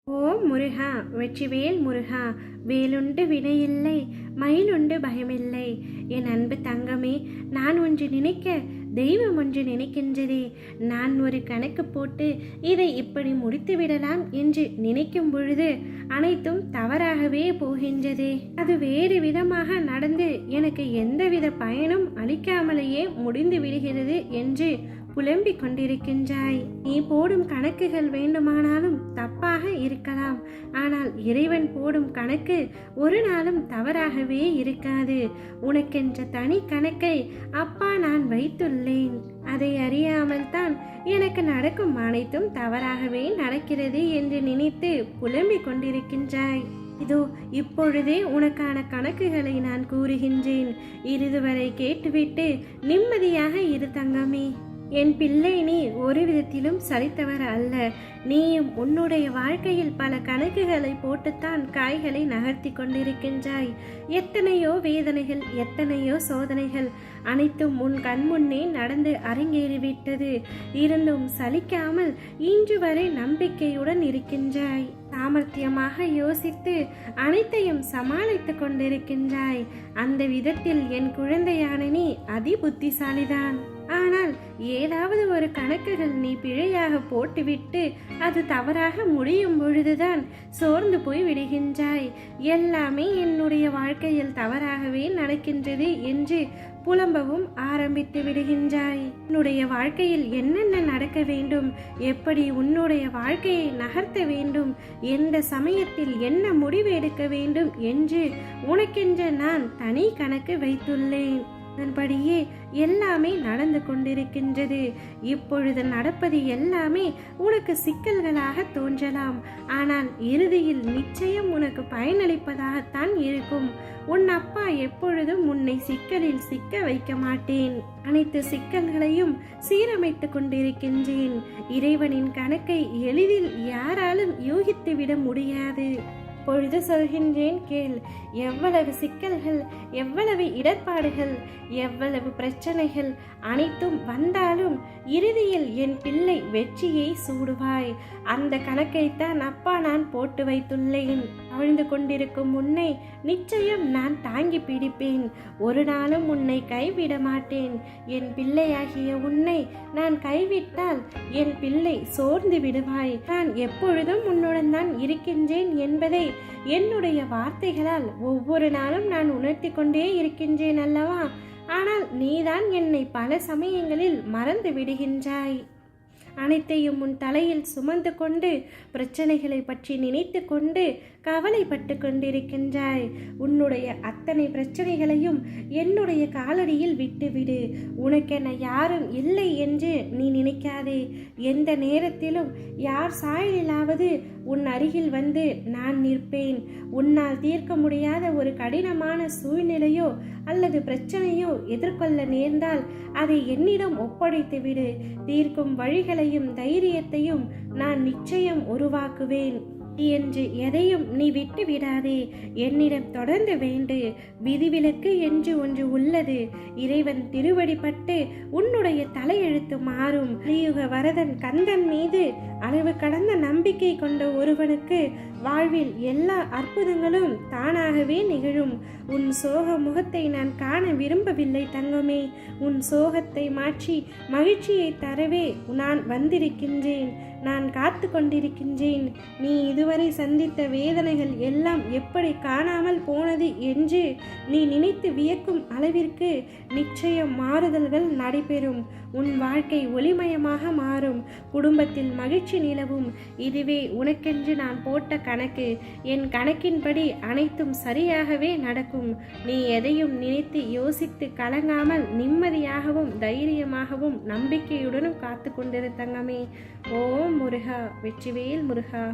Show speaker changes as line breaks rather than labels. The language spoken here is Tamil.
ஓம் முருகா, வெற்றிவேல் முருகா. வேலுண்டு வினையில்லை, மயிலுண்டு பயமில்லை. என் அன்பு தங்கமே, நான் ஒன்று நினைக்க தெய்வம் ஒன்று நினைக்கின்றதே. நான் ஒரு கணக்கு போட்டு இதை இப்படி முடித்து விடலாம் என்று நினைக்கும் பொழுது அனைத்தும் தவறாகவே போகின்றதே. அது வேறு விதமாக நடந்து எனக்கு எந்தவித பயனும் அளிக்காமலேயே முடிந்து விடுகிறது என்று புலம்பிக் கொண்டிருக்கின்றாய். நீ போடும் கணக்குகள் வேண்டுமானாலும் தப்பாக இருக்கலாம், ஆனால் இறைவன் போடும் கணக்கு ஒரு நாளும் தவறாகவே இருக்காது. உனக்கென்ற தனி கணக்கை அப்பா நான் வைத்துள்ளேன். அதை அறியாமல் தான் எனக்கு நடக்கும் அனைத்தும் தவறாகவே நடக்கிறது என்று நினைத்து புலம்பிக் கொண்டிருக்கின்றாய். இதோ இப்பொழுதே உனக்கான கணக்குகளை நான் கூறுகின்றேன். இதுவரை கேட்டுவிட்டு நிம்மதியாக இரு தங்கமே. என் பிள்ளை, நீ ஒரு விதத்திலும் சலித்தவர் அல்ல. நீயும் உன்னுடைய வாழ்க்கையில் பல கணக்குகளை போட்டுத்தான் காய்களை நகர்த்தி கொண்டிருக்கின்றாய். எத்தனையோ வேதனைகள், எத்தனையோ சோதனைகள் அனைத்தும் உன் கண்முன்னே நடந்து அரங்கேறிவிட்டது. இருந்தும் சலிக்காமல் இன்று வரை நம்பிக்கையுடன் இருக்கின்றாய். சாமர்த்தியமாக யோசித்து அனைத்தையும் சமாளித்து கொண்டிருக்கின்றாய். அந்த விதத்தில் என் குழந்தையான நீ அதி புத்திசாலிதான். ஆனால் ஏதாவது ஒரு கணக்குகள் நீ பிழையாக போட்டுவிட்டு அது தவறாக முடியும் பொழுதுதான் சோர்ந்து போய் விடுகின்றாய். எல்லாமே என்னுடைய வாழ்க்கையில் தவறாகவே நடக்கின்றது என்று புலம்பவும் ஆரம்பித்து விடுகின்றாய். உன்னுடைய வாழ்க்கையில் என்னென்ன நடக்க வேண்டும், எப்படி உன்னுடைய வாழ்க்கையை நகர்த்த வேண்டும், எந்த சமயத்தில் என்ன முடிவு எடுக்க வேண்டும் என்று உனக்கென்று நான் தனி கணக்கு வைத்துள்ளேன். அதன்படியே எல்லாமே நடந்து கொண்டிருக்கின்றது. இப்பொழுது நடப்பது எல்லாமே உனக்கு சிக்கல்களாக தோன்றலாம், ஆனால் இறுதியில் நிச்சயம் உனக்கு பயனளிப்பதாகத்தான் இருக்கும். உன் அப்பா எப்பொழுதும் உன்னை சிக்கலில் சிக்க வைக்க மாட்டேன். அனைத்து சிக்கல்களையும் சீரமைத்து கொண்டிருக்கின்றேன். இறைவனின் கணக்கை எளிதில் யாராலும் யூகித்து விட முடியாது. பொழுது சொல்கின்றேன் கேள். எவ்வளவு சிக்கல்கள், எவ்வளவு இடர்பாடுகள், எவ்வளவு பிரச்சனைகள் அனைத்தும் வந்தாலும் இறுதியில் என் பிள்ளை வெற்றியை சூடுவாய். அந்த கணக்கைத்தான் அப்பா நான் போட்டு வைத்துள்ளேன். அவிழ்ந்து கொண்டிருக்கும் உன்னை நிச்சயம் நான் தாங்கி பிடிப்பேன். ஒரு நாளும் உன்னை கைவிட மாட்டேன். என் பிள்ளையாகிய உன்னை நான் கைவிட்டால் என் பிள்ளை சோர்ந்து விடுவாய். நான் எப்பொழுதும் உன்னுடன் தான் இருக்கின்றேன் என்பதை என்னுடைய வார்த்தைகளால் ஒவ்வொரு நாளும் நான் உணர்த்தி கொண்டே இருக்கின்றேன் அல்லவா? ஆனால் நீதான் என்னை பல சமயங்களில் மறந்து விடுகின்றாய். அனைத்தையும் உன் தலையில் சுமந்து கொண்டு பிரச்சனைகளை பற்றி நினைத்து கொண்டு கவலைப்பட்டு கொண்டிருக்கின்றாய். உன்னுடைய அத்தனை பிரச்சனைகளையும் என்னுடைய காலடியில் விட்டுவிடு. உனக்கென யாரும் இல்லை என்று நீ நினைக்காதே. எந்த நேரத்திலும் யார் சாயலிலாவது உன் அருகில் வந்து நான் நிற்பேன். உன்னால் தீர்க்க முடியாத ஒரு கடினமான சூழ்நிலையோ அல்லது பிரச்சனையோ எதிர்கொள்ள நேர்ந்தால் அதை என்னிடம் ஒப்படைத்து விடு. தீர்க்கும் வழிகளையும் தைரியத்தையும் நான் நிச்சயம் உருவாக்குவேன் என்று எதையும் நீ விட்டு விடாதே. என்னிடம் தொடர்ந்து வேண்டு. விதிவிலக்கு என்று ஒன்று உள்ளது. இறைவன் திருவடிப்பட்டு உன்னுடைய தலையெழுத்து மாறும். கலியுக வரதன் கந்தன் மீது அளவு கடந்த நம்பிக்கை கொண்ட ஒருவனுக்கு வாழ்வில் எல்லா அற்புதங்களும் தானாகவே நிகழும். உன் சோக முகத்தை நான் காண விரும்பவில்லை தங்கமே. உன் சோகத்தை மாற்றி மகிழ்ச்சியை தரவே நான் வந்திருக்கின்றேன். நான் காத்து கொண்டிருக்கின்றேன். நீ இதுவரை சந்தித்த வேதனைகள் எல்லாம் எப்படி காணாமல் போனது என்று நீ நினைத்து வியக்கும் அளவிற்கு நிச்சயம் மாறுதல்கள் நடைபெறும். உன் வாழ்க்கை ஒளிமயமாக மாறும். குடும்பத்தில் மகிழ்ச்சி நிலவும். இதுவே உனக்கென்று நான் போட்ட கணக்கு. என் கணக்கின்படி அனைத்தும் சரியாகவே நடக்கும். நீ எதையும் நினைத்து யோசித்து கலங்காமல் நிம்மதியாகவும் தைரியமாகவும் நம்பிக்கையுடனும் காத்து கொண்டிரு தங்கமே. ஓம் முருகா, வெற்றிவேல் முருகா.